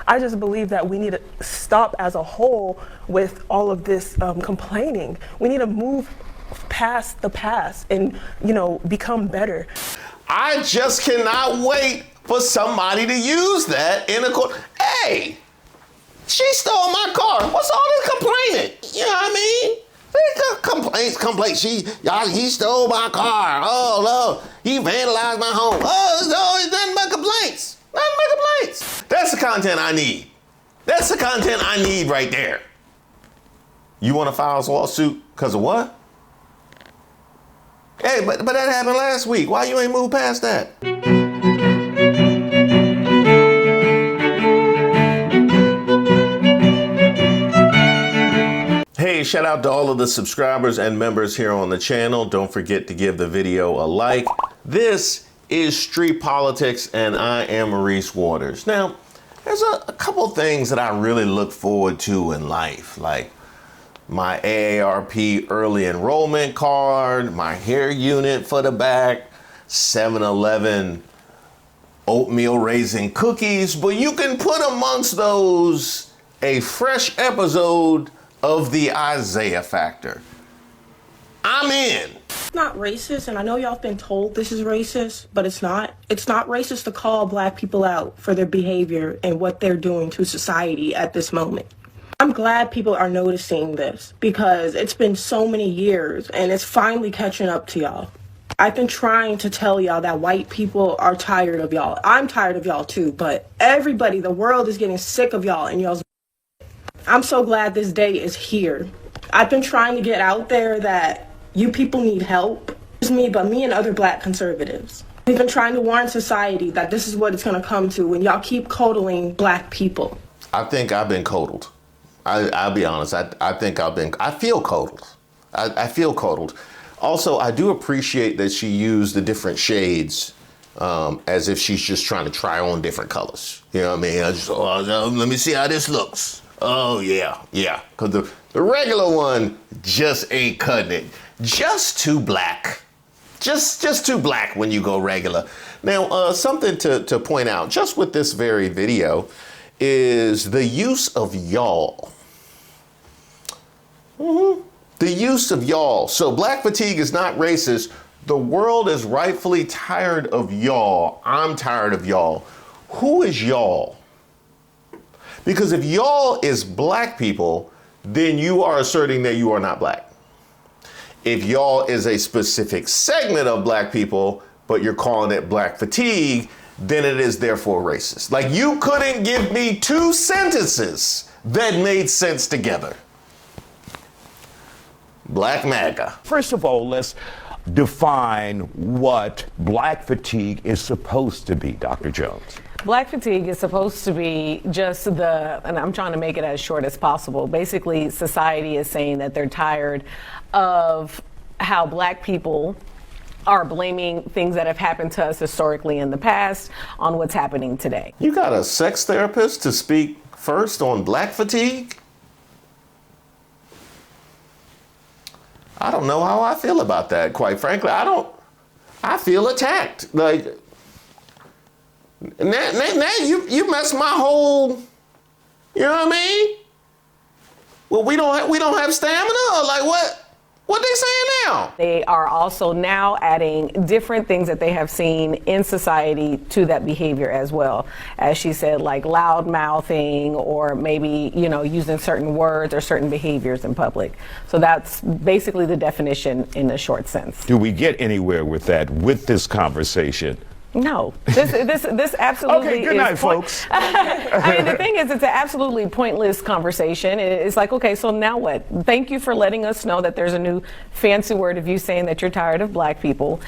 I just believe that we need to stop as a whole with all of this complaining. We need to move past the past and, become better. I just cannot wait for somebody to use that in a court. Hey, she stole my car. What's all this complaining? You know what I mean? Complaints. He stole my car. Oh, no, he vandalized my home. Oh, no, it's nothing but complaints. Nothing but complaints. That's the content I need. That's the content I need right there. You want to file a lawsuit because of what? Hey, but that happened last week. Why you ain't moved past that? Hey, shout out to all of the subscribers and members here on the channel. Don't forget to give the video a like. This is Street Politics, and I am Reese Waters. Now, there's a couple things that I really look forward to in life, like my AARP early enrollment card, my hair unit for the back, 7-Eleven oatmeal raisin cookies, but you can put amongst those a fresh episode of the Isiah Factor. I'm in. It's not racist, and I know y'all have been told this is racist, but it's not. It's not racist to call black people out for their behavior and what they're doing to society at this moment. I'm glad people are noticing this because it's been so many years and it's finally catching up to y'all. I've been trying to tell y'all that white people are tired of y'all. I'm tired of y'all too, but everybody, the world is getting sick of y'all and y'all's. I'm so glad this day is here. I've been trying to get out there that you people need help. It's me, but me and other black conservatives. We've been trying to warn society that this is what it's going to come to when y'all keep coddling black people. I think I've been coddled. I'll be honest. I feel coddled. I feel coddled. Also, I do appreciate that she used the different shades as if she's just trying to try on different colors. You know what I mean? Let me see how this looks. Oh, yeah. Because the regular one just ain't cutting it. Just too black. Just too black when you go regular. Now, something to point out, just with this very video, is the use of y'all. The use of y'all. So black fatigue is not racist. The world is rightfully tired of y'all. I'm tired of y'all. Who is y'all? Because if y'all is black people, then you are asserting that you are not black. If y'all is a specific segment of black people, but you're calling it black fatigue, then it is therefore racist. Like, you couldn't give me two sentences that made sense together. Black MAGA. First of all, let's define what black fatigue is supposed to be, Dr. Jones. Black fatigue is supposed to be just and I'm trying to make it as short as possible. Basically, society is saying that they're tired of how black people are blaming things that have happened to us historically in the past on what's happening today. You got a sex therapist to speak first on black fatigue? I don't know how I feel about that, quite frankly. I feel attacked. Like, now you messed my whole, you know what I mean? Well, we don't have stamina, or like what? What they saying now? They are also now adding different things that they have seen in society to that behavior as well. As she said, like loud mouthing, or maybe, using certain words or certain behaviors in public. So that's basically the definition in a short sense. Do we get anywhere with that, with this conversation? No, this absolutely okay, good night, folks. I mean, the thing is, it's an absolutely pointless conversation. It's like, okay, so now what? Thank you for letting us know that there's a new fancy word of you saying that you're tired of black people.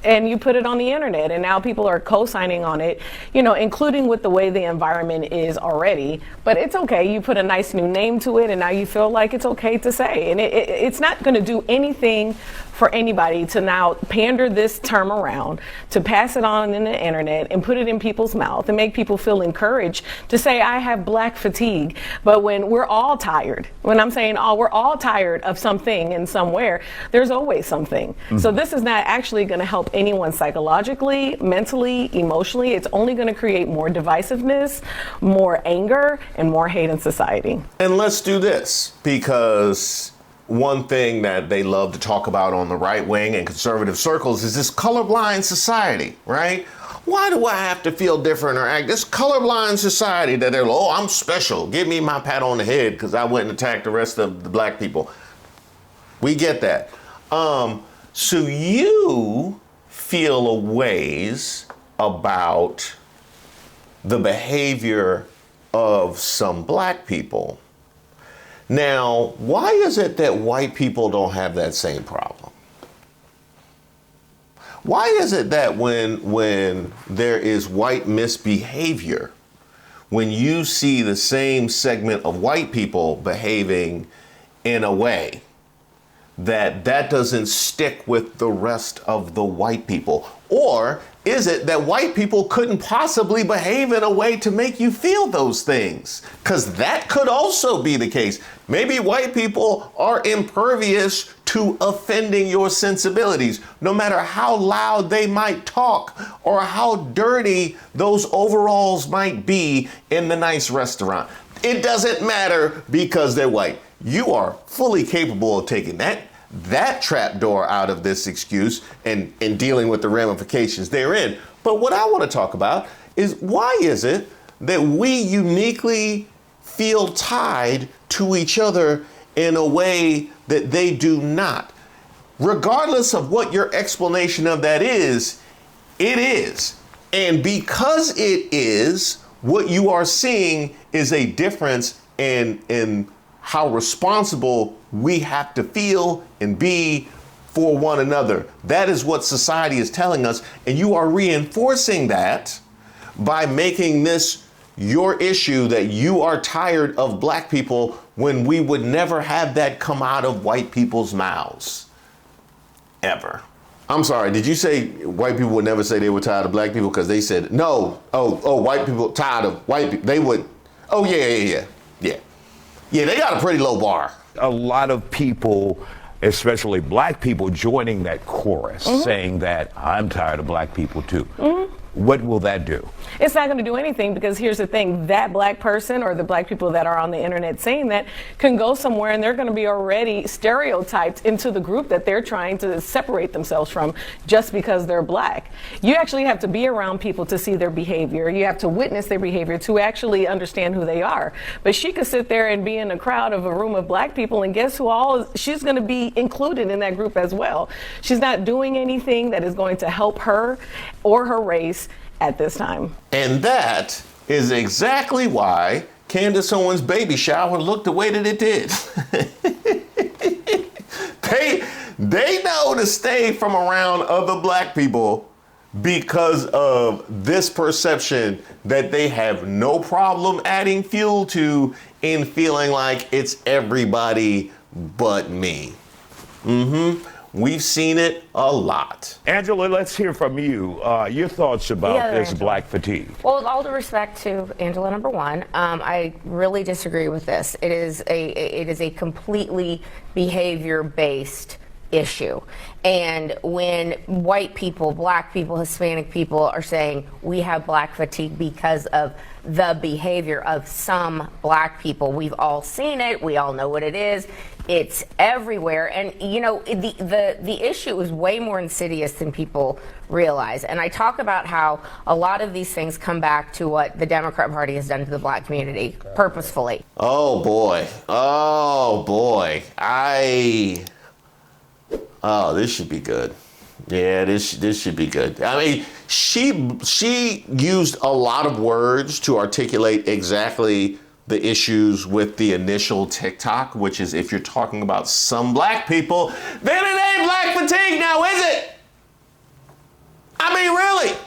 And you put it on the internet, and now people are co-signing on it, including with the way the environment is already. But it's okay. You put a nice new name to it, and now you feel like it's okay to say. And it's not going to do anything for anybody to now pander this term around, to pass it on in the internet and put it in people's mouth and make people feel encouraged to say, I have black fatigue. But when we're all tired, when I'm saying we're all tired of something and somewhere, there's always something. So this is not actually going to help help anyone psychologically, mentally, emotionally. It's only going to create more divisiveness, more anger, and more hate in society. And let's do this, because one thing that they love to talk about on the right wing and conservative circles is this colorblind society, right? Why do I have to feel different or act? This colorblind society that they're, oh, I'm special. Give me my pat on the head because I went and attacked the rest of the black people. We get that. So you feel a ways about the behavior of some black people. Now, why is it that white people don't have that same problem? Why is it that when there is white misbehavior, when you see the same segment of white people behaving in a way, that doesn't stick with the rest of the white people? Or is it that white people couldn't possibly behave in a way to make you feel those things? Because that could also be the case. Maybe white people are impervious to offending your sensibilities, no matter how loud they might talk or how dirty those overalls might be in the nice restaurant. It doesn't matter because they're white. You are fully capable of taking that trapdoor out of this excuse and dealing with the ramifications therein. But what I want to talk about is, why is it that we uniquely feel tied to each other in a way that they do not? Regardless of what your explanation of that is, it is. And because it is, what you are seeing is a difference in how responsible we have to feel and be for one another. That is what society is telling us, and you are reinforcing that by making this your issue, that you are tired of black people, when we would never have that come out of white people's mouths. Ever. I'm sorry, did you say white people would never say they were tired of black people? Because they said, no, white people tired of white people. They would, yeah, they got a pretty low bar. A lot of people, especially black people, joining that chorus, saying that I'm tired of black people too. What will that do? It's not going to do anything, because here's the thing: that black person, or the black people that are on the internet saying that, can go somewhere and they're going to be already stereotyped into the group that they're trying to separate themselves from just because they're black. You actually have to be around people to see their behavior. You have to witness their behavior to actually understand who they are. But she could sit there and be in a crowd of a room of black people, and guess who she's going to be included in that group as well. She's not doing anything that is going to help her or her race at this time. And that is exactly why Candace Owens' baby shower looked the way that it did. They know to stay from around other black people because of this perception that they have no problem adding fuel to, in feeling like it's everybody but me. We've seen it a lot. Angela, let's hear from you. Your thoughts about this black fatigue. Well, with all due respect to Angela, number one, I really disagree with this. It is a completely behavior-based issue. And when white people, black people, Hispanic people are saying we have black fatigue because of the behavior of some black people, we've all seen it. We all know what it is. It's everywhere. And, you know, the issue is way more insidious than people realize. And I talk about how a lot of these things come back to what the Democrat Party has done to the black community purposefully. Oh, boy. This should be good. Yeah, this should be good. I mean, she used a lot of words to articulate exactly the issues with the initial TikTok, which is, if you're talking about some black people, then it ain't black fatigue now, is it? I mean, really?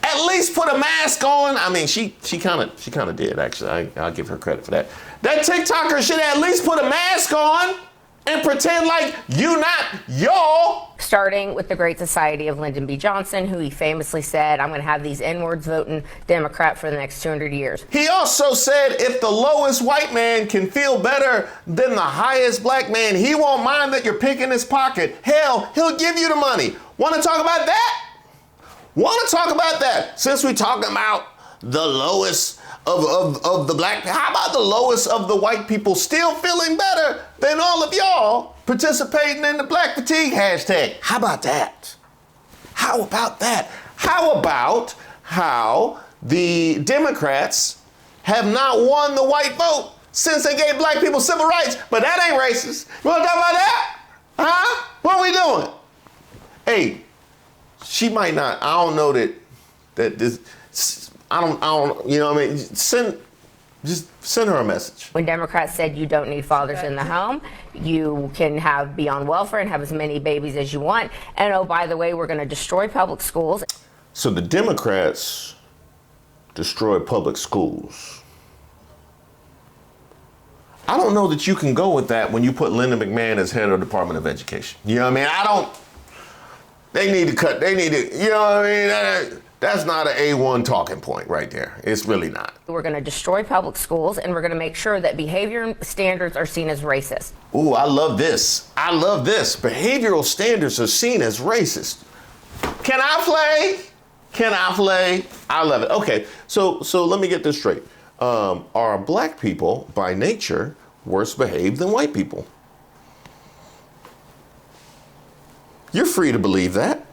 At least put a mask on. I mean, she kind of did, actually. I'll give her credit for that. That TikToker should at least put a mask on and pretend like you not y'all. Starting with the Great Society of Lyndon B. Johnson, who he famously said, I'm going to have these N-words voting Democrat for the next 200 years. He also said if the lowest white man can feel better than the highest black man, he won't mind that you're picking his pocket. Hell, he'll give you the money. Want to talk about that? Want to talk about that? Since we're talking about the lowest of the black, how about the lowest of the white people still feeling better than all of y'all participating in the black fatigue hashtag? How about that? How about that? How about how the Democrats have not won the white vote since they gave black people civil rights? But that ain't racist. You want to talk about that? Huh? What are we doing? Hey, she might not. I don't know that this. I don't. You know what I mean? Just send her a message. When Democrats said you don't need fathers in the home, you can be on welfare and have as many babies as you want. And oh, by the way, we're going to destroy public schools. So the Democrats destroy public schools. I don't know that you can go with that when you put Linda McMahon as head of the Department of Education. You know what I mean? They need to cut. They need to, you know what I mean? That's not an A1 talking point right there. It's really not. We're going to destroy public schools, and we're going to make sure that behavior standards are seen as racist. Ooh, I love this. I love this. Behavioral standards are seen as racist. Can I play? Can I play? I love it. Okay, so let me get this straight. Are black people, by nature, worse behaved than white people? You're free to believe that.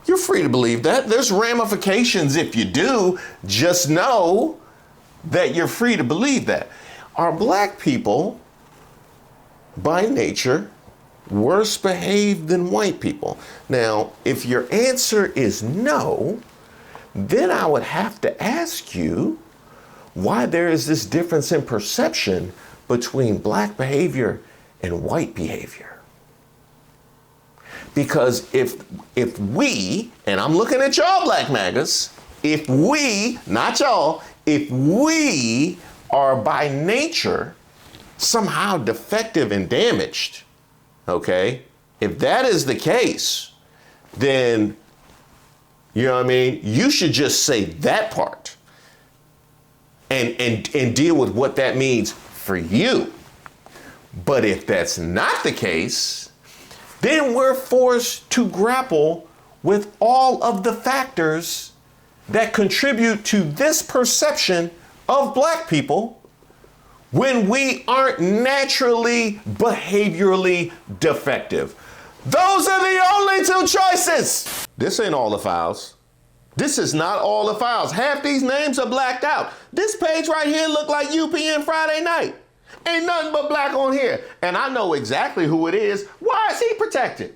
You're free to believe that. There's ramifications if you do. Just know that you're free to believe that. Are black people, by nature, worse behaved than white people? Now, if your answer is no, then I would have to ask you why there is this difference in perception between black behavior and white behavior. Because if we, and I'm looking at y'all black MAGAs, if we, not y'all, if we are by nature somehow defective and damaged, okay, if that is the case, then, you know what I mean, you should just say that part and deal with what that means for you. But if that's not the case, then we're forced to grapple with all of the factors that contribute to this perception of black people when we aren't naturally behaviorally defective. Those are the only two choices. This ain't all the files. This is not all the files. Half these names are blacked out. This page right here look like UPN Friday night. Ain't nothing but black on here. And I know exactly who it is. Why is he protected?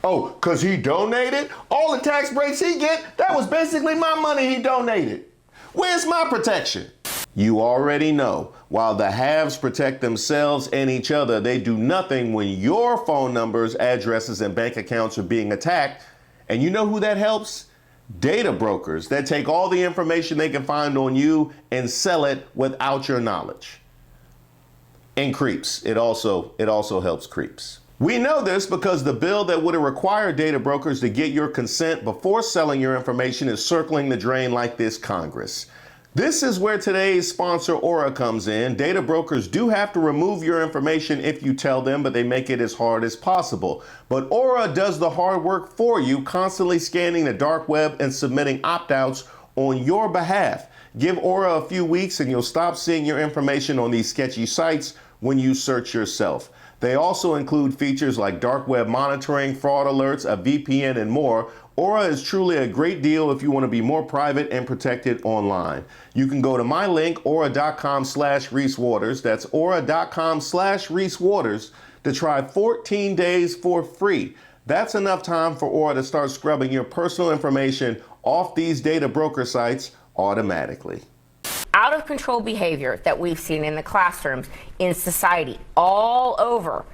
Oh, because he donated? All the tax breaks he get, that was basically my money he donated. Where's my protection? You already know. While the haves protect themselves and each other, they do nothing when your phone numbers, addresses, and bank accounts are being attacked. And you know who that helps? Data brokers that take all the information they can find on you and sell it without your knowledge. And creeps. It also helps creeps. We know this because the bill that would have required data brokers to get your consent before selling your information is circling the drain like this Congress. This is where today's sponsor Aura comes in. Data brokers do have to remove your information if you tell them, but they make it as hard as possible. But Aura does the hard work for you, constantly scanning the dark web and submitting opt-outs on your behalf. Give Aura a few weeks and you'll stop seeing your information on these sketchy sites when you search yourself. They also include features like dark web monitoring, fraud alerts, a VPN, and more. Aura is truly a great deal if you want to be more private and protected online. You can go to my link, aura.com/ReeseWaters. That's aura.com/ReeseWaters to try 14 days for free. That's enough time for Aura to start scrubbing your personal information off these data broker sites automatically. Out of control behavior that we've seen in the classrooms, in society, all over,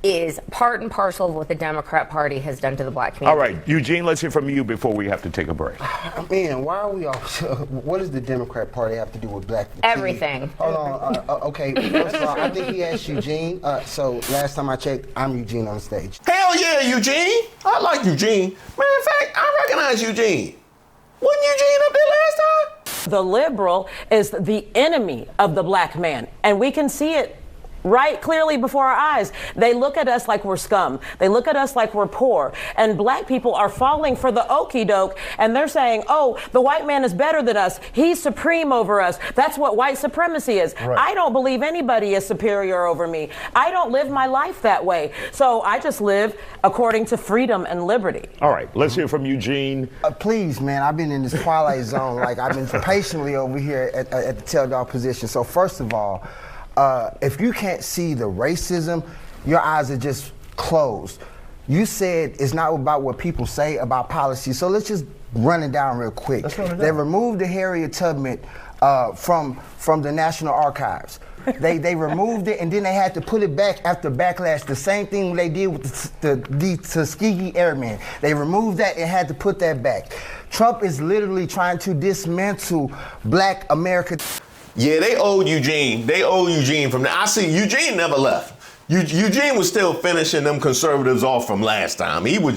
is part and parcel of what the Democrat Party has done to the black community. All right, Eugene, let's hear from you before we have to take a break. Man, why are we all... What does the Democrat Party have to do with black people? Everything. Hold on. Okay, first of all, I think he asked Eugene. So last time I checked, I'm Eugene on the stage. Hell yeah, Eugene. I like Eugene. Matter of fact, I recognize Eugene. Wasn't Eugene up there last time? The liberal is the enemy of the black man, and we can see it right clearly before our eyes. They look at us like we're scum. They look at us like we're poor. And black people are falling for the okie doke, and they're saying, oh, the white man is better than us. He's supreme over us. That's what white supremacy is. Right. I don't believe anybody is superior over me. I don't live my life that way. So I just live according to freedom and liberty. All right, let's hear from Eugene. Please, man, I've been in this twilight zone. Like, I've been patiently over here at the tell dog position. So first of all, if you can't see the racism, your eyes are just closed. You said it's not about what people say about policy, so let's just run it down real quick. They removed the Harriet Tubman from the National Archives. They removed it, and then they had to put it back after backlash. The same thing they did with the Tuskegee Airmen. They removed that and had to put that back. Trump is literally trying to dismantle Black America. Yeah, they owe Eugene. They owe Eugene from that. I see Eugene never left. Eugene was still finishing them conservatives off from last time. They were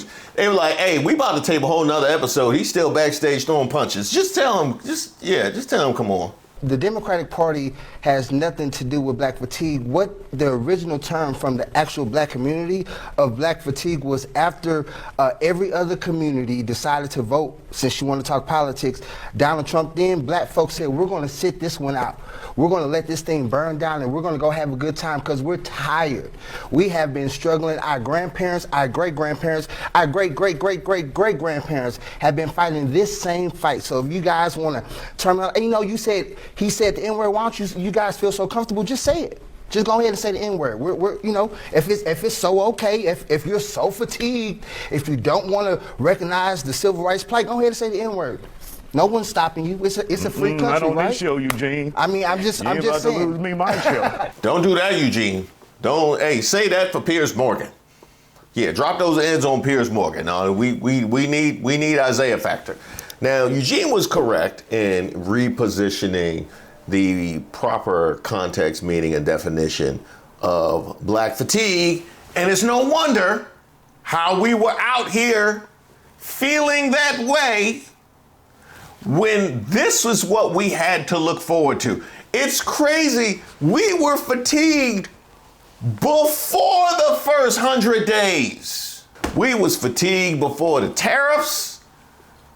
like, hey, we about to tape a whole nother episode. He's still backstage throwing punches. Just tell him, just tell him, come on. The Democratic Party has nothing to do with black fatigue. What the original term from the actual black community of black fatigue was after every other community decided to vote, since you want to talk politics, Donald Trump, then black folks said, we're going to sit this one out. We're going to let this thing burn down, and we're going to go have a good time because we're tired. We have been struggling. Our grandparents, our great-grandparents, our great-great-great-great-great-grandparents have been fighting this same fight. So if you guys want to turn around, and he said the N-word, why don't you guys feel so comfortable, just say it. Just go ahead and say the N-word. We're if it's so okay, if you're so fatigued, if you don't want to recognize the civil rights plight, go ahead and say the N-word. No one's stopping you. It's a free country, not on right? this show, Eugene. I mean, I'm just about saying. to lose me my show. Don't do that, Eugene. Hey, say that for Piers Morgan. Yeah, drop those ends on Piers Morgan. We need Isiah Factor. Now, Eugene was correct in repositioning the proper context, meaning, and definition of black fatigue, and it's no wonder how we were out here feeling that way when this was what we had to look forward to. It's crazy. We were fatigued before the first 100 days. We was fatigued before the tariffs.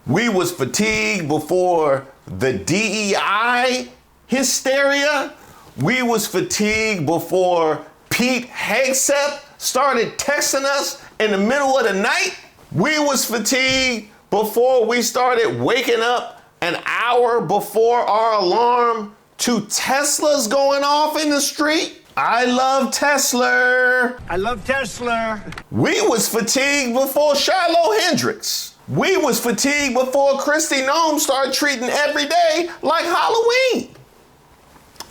We was fatigued before the DEI hysteria. We was fatigued before Pete Hegseth started texting us in the middle of the night. We was fatigued before we started waking up an hour before our alarm to Teslas going off in the street. I love Tesla. I love Tesla. We was fatigued before Shiloh Hendricks. We was fatigued before Christy Nome started treating every day like Halloween.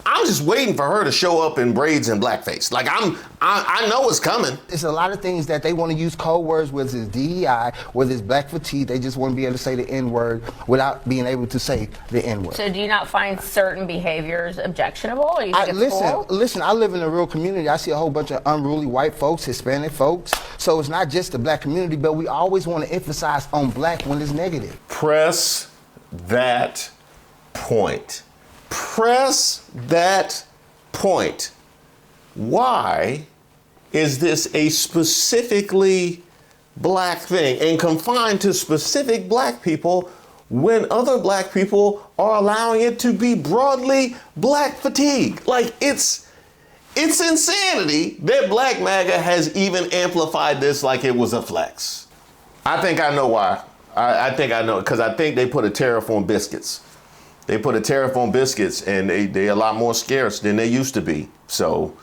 I'm just waiting for her to show up in braids and blackface. Like I know it's coming. It's a lot of things that they want to use code words, whether it's DEI, whether it's black fatigue. They just want to be able to say the N-word without being able to say the N-word. So do you not find certain behaviors objectionable? Or you think it's cool? Listen, I live in a real community. I see a whole bunch of unruly white folks, Hispanic folks. So it's not just the black community, but we always want to emphasize on black when it's negative. Press that point. Press that point. Why is this a specifically black thing and confined to specific black people when other black people are allowing it to be broadly black fatigue? Like it's insanity that Black MAGA has even amplified this like it was a flex. I think I know why. I think I know, because I think they put a tariff on biscuits. They put a tariff on biscuits, and they're a lot more scarce than they used to be. So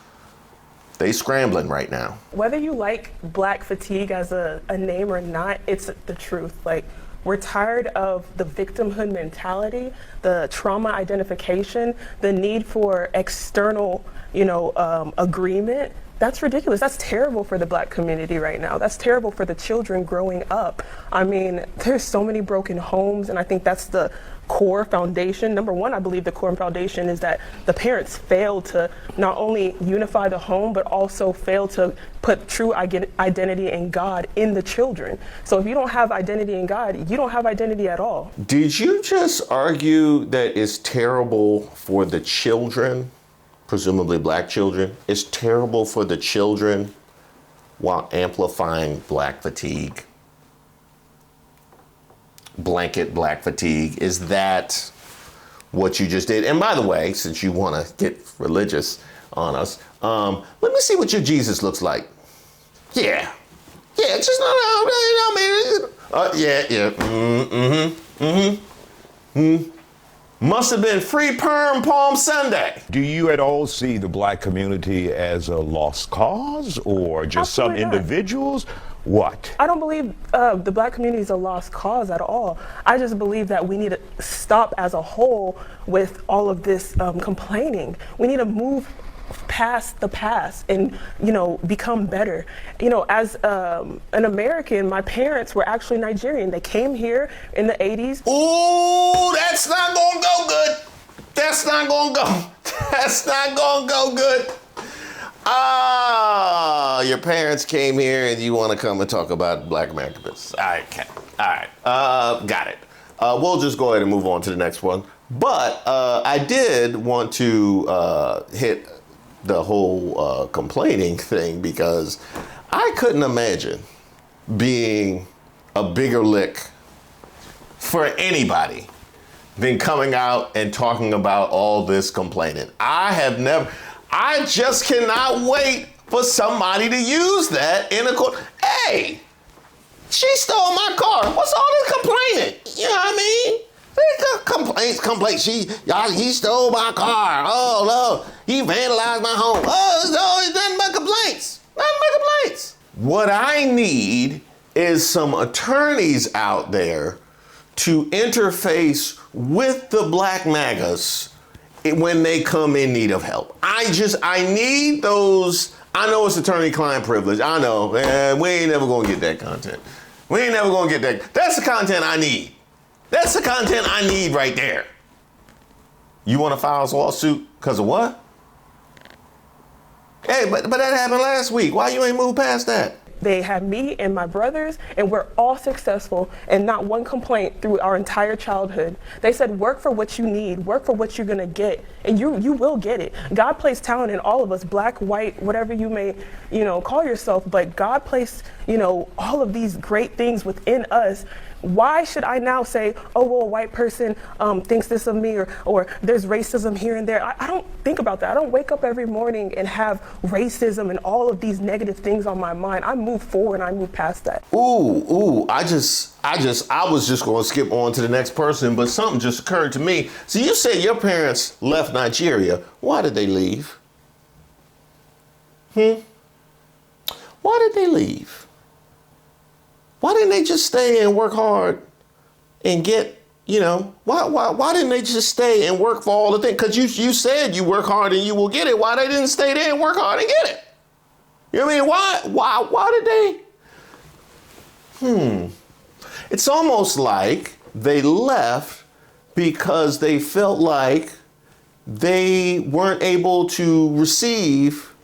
they scrambling right now. Whether you like black fatigue as a name or not, it's the truth. Like, we're tired of the victimhood mentality, the trauma identification, the need for external, agreement. That's ridiculous. That's terrible for the black community right now. That's terrible for the children growing up. I mean, there's so many broken homes, and I think that's the core foundation. Number one, I believe the core foundation is that the parents failed to not only unify the home, but also failed to put true identity in God in the children. So if you don't have identity in God, you don't have identity at all. Did you just argue that it's terrible for the children? presumably black children, is terrible for the children while amplifying black fatigue. Blanket black fatigue. Is that what you just did? And by the way, since you want to get religious on us, let me see what your Jesus looks like. Yeah. Yeah, it's just not, Must have been free perm Palm Sunday. Do you at all see the black community as a lost cause or just some Absolutely not. individuals? What? I don't believe the black community is a lost cause at all. I just believe that we need to stop as a whole with all of this complaining. We need to move past the past and, you know, become better. You know, as an American, my parents were actually Nigerian. They came here in the 80s. Ooh, that's not gonna go good. That's not gonna go. That's not gonna go good. Ah, your parents came here and you want to come and talk about black Americans. All right, got it. We'll just go ahead and move on to the next one. But I did want to hit the whole complaining thing because I couldn't imagine being a bigger lick for anybody than coming out and talking about all this complaining. I just cannot wait for somebody to use that in a court. Hey, she stole my car. What's all this complaining? You know what I mean? Complaints. He stole my car. Oh no, he vandalized my home. Oh no, it's nothing but complaints. Nothing but complaints. What I need is some attorneys out there to interface with the black MAGAs when they come in need of help. I need those. I know it's attorney-client privilege. I know. We ain't never gonna get that content. We ain't never gonna get that. That's the content I need. That's the content I need right there. You want to file a lawsuit because of what? Hey, but that happened last week. Why you ain't moved past that? They had me and my brothers, and we're all successful and not one complaint through our entire childhood. They said, work for what you need, work for what you're gonna get, and you will get it. God placed talent in all of us, black, white, whatever you may, call yourself, but God placed, all of these great things within us. Why should I now say, oh, well, a white person thinks this of me, or there's racism here and there? I don't think about that. I don't wake up every morning and have racism and all of these negative things on my mind. I move forward and I move past that. Ooh, I was just going to skip on to the next person, but something just occurred to me. So you said your parents left Nigeria. Why did they leave? Why did they leave? Why didn't they just stay and work hard and get, why didn't they just stay and work for all the things? Because you said you work hard and you will get it. Why they didn't stay there and work hard and get it? You know what I mean? Why did they? It's almost like they left because they felt like they weren't able to receive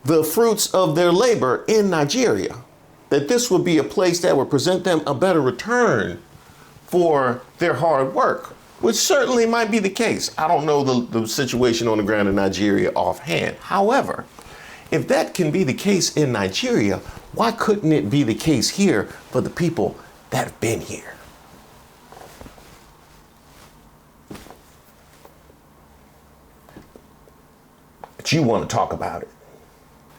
the fruits of their labor in Nigeria. That this would be a place that would present them a better return for their hard work, which certainly might be the case. I don't know the situation on the ground in Nigeria offhand. However, if that can be the case in Nigeria, why couldn't it be the case here for the people that have been here? But you want to talk about it.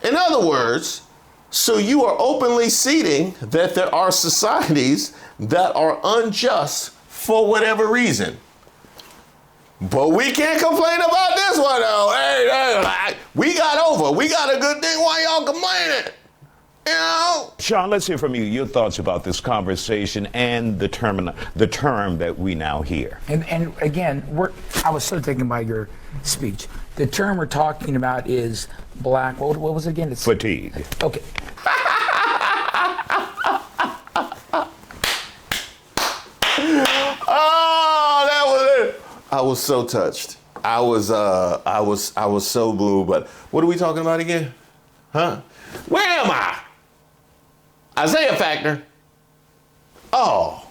In other words, so you are openly ceding that there are societies that are unjust for whatever reason. But we can't complain about this one though. Hey, we got a good thing. Why y'all complaining? Sean, let's hear from you. Your thoughts about this conversation and the term that we now hear. And again, I was so taken by your speech. The term we're talking about is black. What was it again? It's fatigue. Okay. Oh, that was it. I was so touched. I was so moved. But what are we talking about again? Huh? Where am I? Isiah Factor. Oh,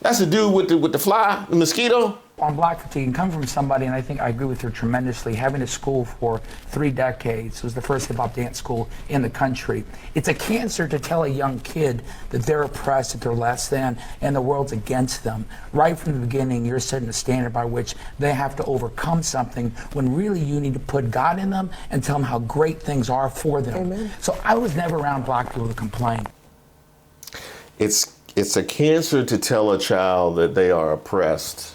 that's the dude with the fly, the mosquito. on black fatigue and come from somebody, and I think I agree with her tremendously, having a school for 3 decades, it was the first hip-hop dance school in the country. It's a cancer to tell a young kid that they're oppressed, that they're less than, and the world's against them. Right from the beginning, you're setting a standard by which they have to overcome something, when really you need to put God in them and tell them how great things are for them. Amen. So I was never around black people to complain. It's a cancer to tell a child that they are oppressed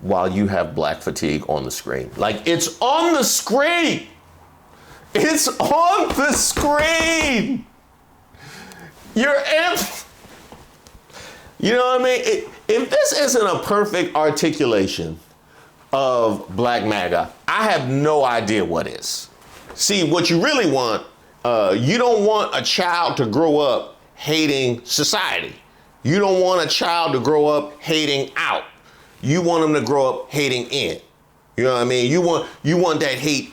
while you have black fatigue on the screen. Like, it's on the screen. It's on the screen. You're you know what I mean? If this isn't a perfect articulation of black MAGA, I have no idea what is. See, what you really want, you don't want a child to grow up hating society. You don't want a child to grow up hating out. You want them to grow up hating in. You know what I mean? You want that hate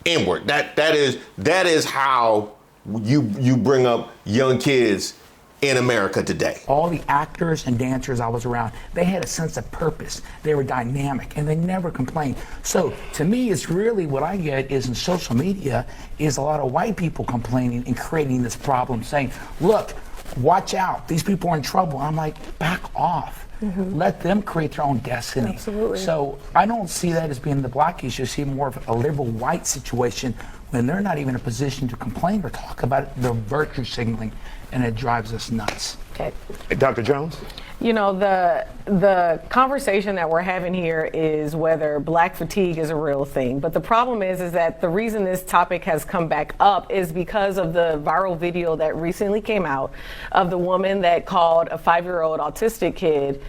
inward. That is how you bring up young kids in America today. All the actors and dancers I was around, they had a sense of purpose. They were dynamic and they never complained. So to me, it's really what I get is in social media is a lot of white people complaining and creating this problem, saying, look, watch out, these people are in trouble. I'm like, back off. Let them create their own destiny. Absolutely. So I don't see that as being the black issue. I see more of a liberal white situation when they're not even in a position to complain or talk about it. They're virtue signaling, and it drives us nuts. Okay. Dr. Jones? You know, the conversation that we're having here is whether black fatigue is a real thing. But the problem is that the reason this topic has come back up is because of the viral video that recently came out of the woman that called a 5-year-old autistic kid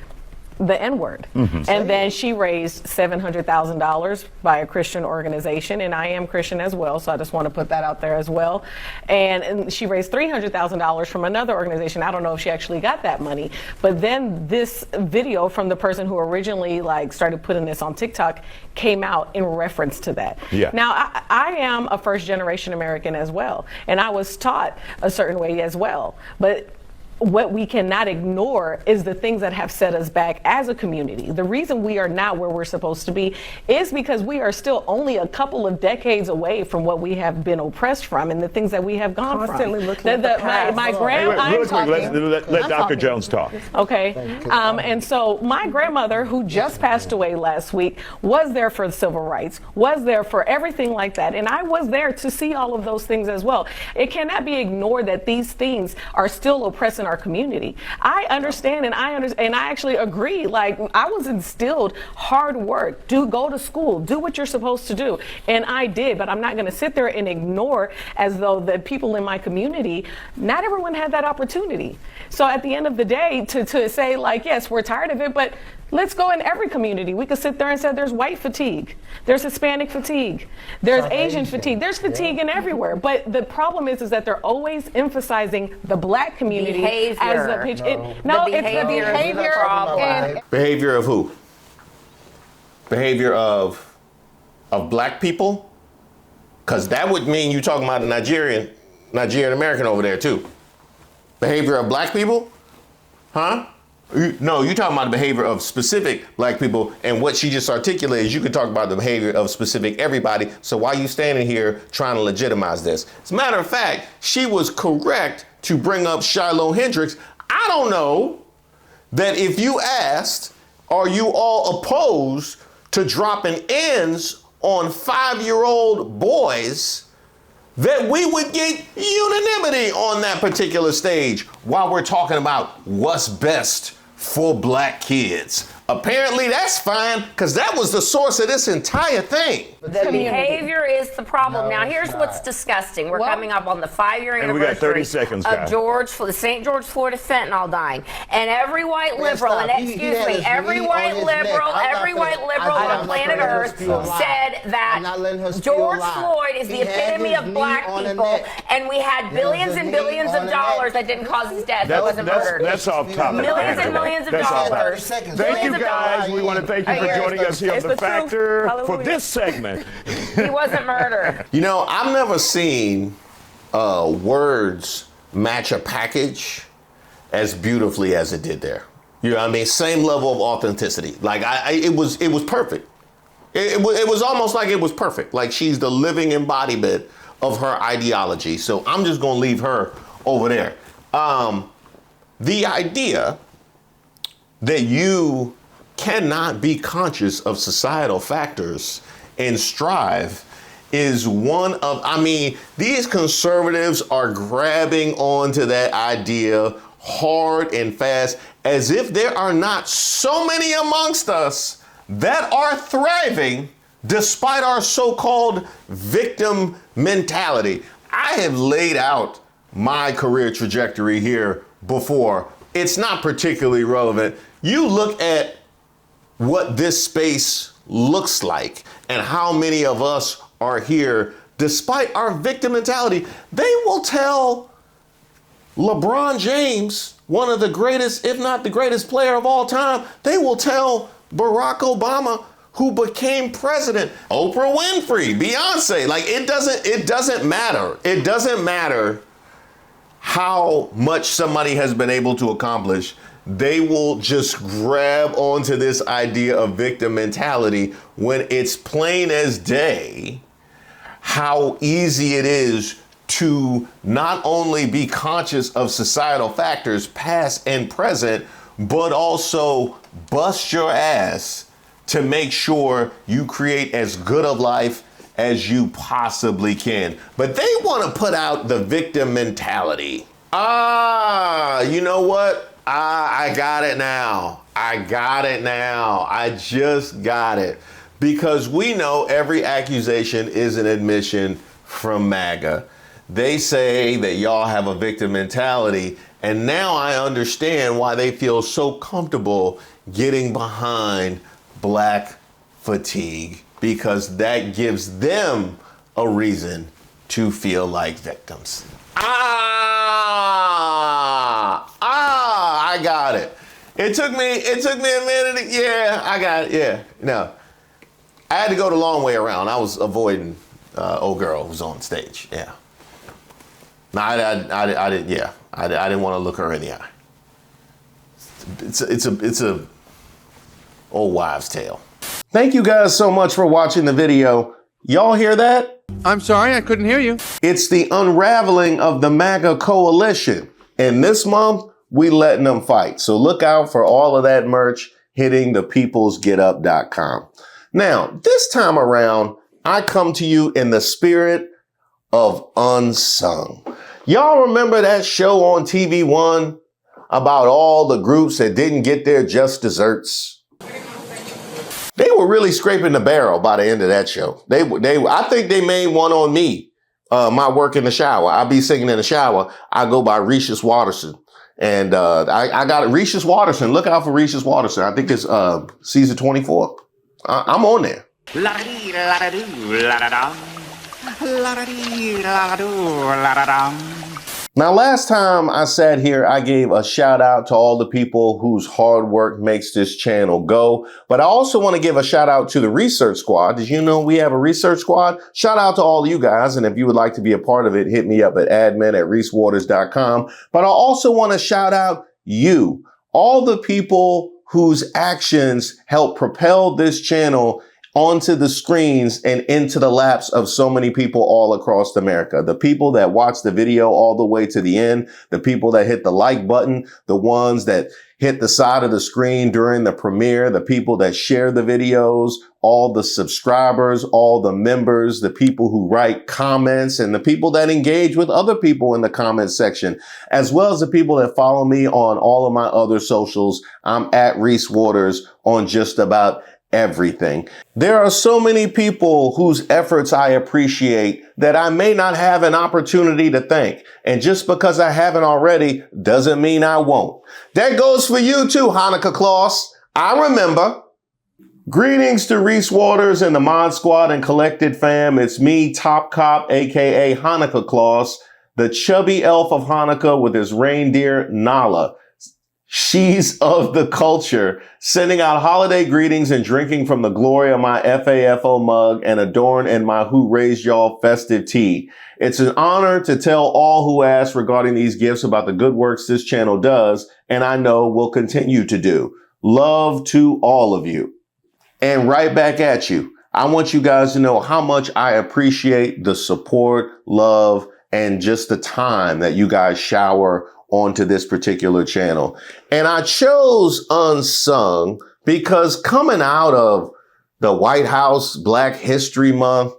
the N-word. And then she raised $700,000 by a Christian organization, and I am Christian as well, so I just want to put that out there as well. And she raised $300,000 from another organization. I don't know if she actually got that money, but then this video from the person who originally started putting this on TikTok came out in reference to that. Yeah. Now, I am a first-generation American as well, and I was taught a certain way as well, but what we cannot ignore is the things that have set us back as a community. The reason we are not where we're supposed to be is because we are still only a couple of decades away from what we have been oppressed from and the things that we have gone Constantly from. looking at the past. My grandma, Real quick, let Dr. Jones talk. Okay. And so my grandmother, who just passed away last week, was there for the civil rights, was there for everything like that. And I was there to see all of those things as well. It cannot be ignored that these things are still oppressing our community. I understand and I actually agree. Like, I was instilled hard work, go to school, do what you're supposed to do. And I did, but I'm not going to sit there and ignore as though the people in my community, not everyone had that opportunity. So at the end of the day, to say yes, we're tired of it, but let's go in every community. We could sit there and say there's white fatigue, there's Hispanic fatigue, there's Asian fatigue, there's fatigue in everywhere. But the problem is that they're always emphasizing the black community as the pitch. It's the behavior. Behavior of who? Behavior of black people? Because that would mean you're talking about a Nigerian American over there too. Behavior of black people? Huh? No, you're talking about the behavior of specific black people, and what she just articulated is you could talk about the behavior of specific everybody. So why are you standing here trying to legitimize this? As a matter of fact, she was correct to bring up Shiloh Hendricks. I don't know that if you asked, are you all opposed to dropping ends on 5-year-old boys, that we would get unanimity on that particular stage while we're talking about what's best for black kids. Apparently that's fine, because that was the source of this entire thing. The behavior is the problem. Now, here's what's disgusting. We're coming up on the 5-year anniversary And we got 30 seconds, of guys. the St. George, Florida fentanyl dying. And every white liberal, and every white liberal on planet Earth said that George Floyd is the epitome of black people, and we had billions and billions of dollars that didn't cause his death. That wasn't murdered. That's off topic. Millions and millions of dollars. Thank you, guys. We want to thank you for joining us here on The Factor for this segment. He wasn't murdered. You know, I've never seen words match a package as beautifully as it did there. You know what I mean? Same level of authenticity. Like it was perfect. It was almost like it was perfect. Like she's the living embodiment of her ideology. So I'm just gonna leave her over there. The idea that you cannot be conscious of societal factors and strive is one of, I mean, these conservatives are grabbing onto that idea hard and fast, as if there are not so many amongst us that are thriving despite our so-called victim mentality. I have laid out my career trajectory here before. It's not particularly relevant. You look at what this space looks like and how many of us are here despite our victim mentality. They will tell LeBron James, one of the greatest, if not the greatest player of all time, they will tell Barack Obama, who became president, Oprah Winfrey, Beyonce. Like it doesn't matter. It doesn't matter how much somebody has been able to accomplish. They will just grab onto this idea of victim mentality when it's plain as day how easy it is to not only be conscious of societal factors, past and present, but also bust your ass to make sure you create as good of life as you possibly can. But they want to put out the victim mentality. You know what? I got it now. I just got it. Because we know every accusation is an admission from MAGA. They say that y'all have a victim mentality, and now I understand why they feel so comfortable getting behind black fatigue, because that gives them a reason to feel like victims. I got it. It took me a minute. Yeah, I got it. Yeah, no. I had to go the long way around. I was avoiding old girl who was on stage. Yeah. No, I didn't. Yeah, I didn't want to look her in the eye. It's a old wives' tale. Thank you guys so much for watching the video. Y'all hear that? I'm sorry, I couldn't hear you. It's the unraveling of the MAGA coalition. And this month, we letting them fight. So look out for all of that merch hitting thepeoplesgetup.com. Now, this time around, I come to you in the spirit of Unsung. Y'all remember that show on TV One about all the groups that didn't get their just desserts? They were really scraping the barrel by the end of that show. I think they made one on me, my work in the shower. I be singing in the shower. I go by ReeseWatersTips. And I got ReeseWatersTips. Look out for ReeseWatersTips. I think it's season 24. I'm on there. Now, last time I sat here, I gave a shout out to all the people whose hard work makes this channel go. But I also want to give a shout out to the research squad. Did you know we have a research squad? Shout out to all of you guys. And if you would like to be a part of it, hit me up at admin@ReeseWaters.com. But I also want to shout out you, all the people whose actions help propel this channel onto the screens and into the laps of so many people all across America. The people that watch the video all the way to the end, the people that hit the like button, the ones that hit the side of the screen during the premiere, the people that share the videos, all the subscribers, all the members, the people who write comments, and the people that engage with other people in the comment section, as well as the people that follow me on all of my other socials. I'm at Reese Waters on just about everything. There are so many people whose efforts I appreciate that I may not have an opportunity to thank. And just because I haven't already doesn't mean I won't. That goes for you too, Hanukkah Claus. I remember. Greetings to Reese Waters and the Mod Squad and Collected fam. It's me, Top Cop, aka Hanukkah Claus, the chubby elf of Hanukkah with his reindeer Nala. She's of the culture, sending out holiday greetings and drinking from the glory of my FAFO mug and adorned in my Who Raised Y'all festive tea. It's an honor to tell all who ask regarding these gifts about the good works this channel does, and I know will continue to do. Love to all of you. And right back at you. I want you guys to know how much I appreciate the support, love, and just the time that you guys shower onto this particular channel. And I chose Unsung because coming out of the White House Black History Month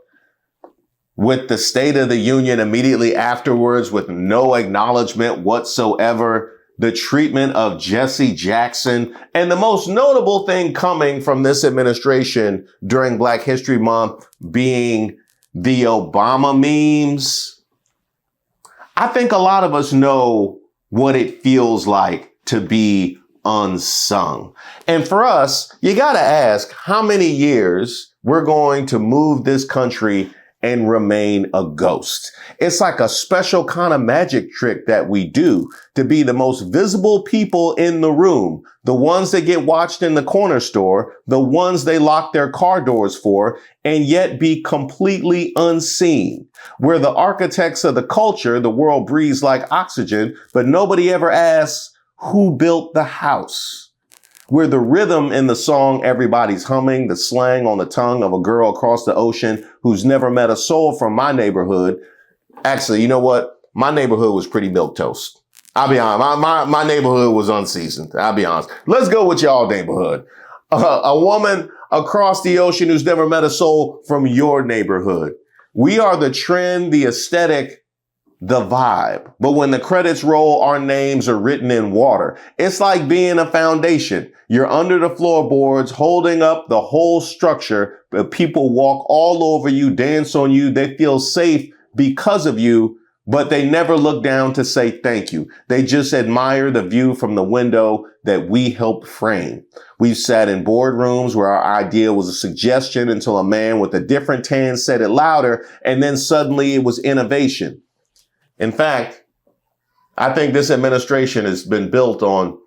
with the State of the Union immediately afterwards with no acknowledgement whatsoever, the treatment of Jesse Jackson, and the most notable thing coming from this administration during Black History Month being the Obama memes. I think a lot of us know what it feels like to be unsung. And for us, you got to ask how many years we're going to move this country and remain a ghost. It's like a special kind of magic trick that we do to be the most visible people in the room, the ones that get watched in the corner store, the ones they lock their car doors for, and yet be completely unseen. We're the architects of the culture the world breathes like oxygen, but nobody ever asks who built the house. We're the rhythm in the song everybody's humming, the slang on the tongue of a girl across the ocean who's never met a soul from my neighborhood. Actually, you know what? My neighborhood was pretty milquetoast. I'll be honest. My neighborhood was unseasoned. I'll be honest. Let's go with y'all neighborhood. A woman across the ocean who's never met a soul from your neighborhood. We are the trend, the aesthetic, the vibe. But when the credits roll, our names are written in water. It's like being a foundation. You're under the floorboards, holding up the whole structure, but people walk all over you, dance on you. They feel safe because of you, but they never look down to say thank you. They just admire the view from the window that we helped frame. We've sat in boardrooms where our idea was a suggestion until a man with a different tan said it louder, and then suddenly it was innovation. In fact, I think this administration has been built on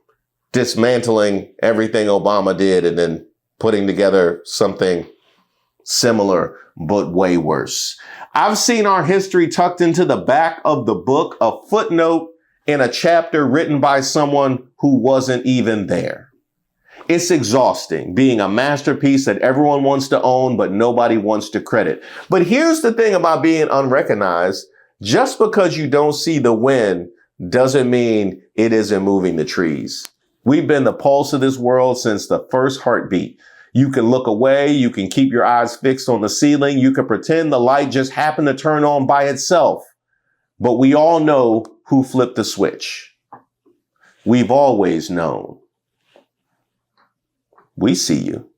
dismantling everything Obama did and then putting together something similar, but way worse. I've seen our history tucked into the back of the book, a footnote in a chapter written by someone who wasn't even there. It's exhausting being a masterpiece that everyone wants to own, but nobody wants to credit. But here's the thing about being unrecognized. Just because you don't see the wind doesn't mean it isn't moving the trees. We've been the pulse of this world since the first heartbeat. You can look away. You can keep your eyes fixed on the ceiling. You can pretend the light just happened to turn on by itself. But we all know who flipped the switch. We've always known. We see you.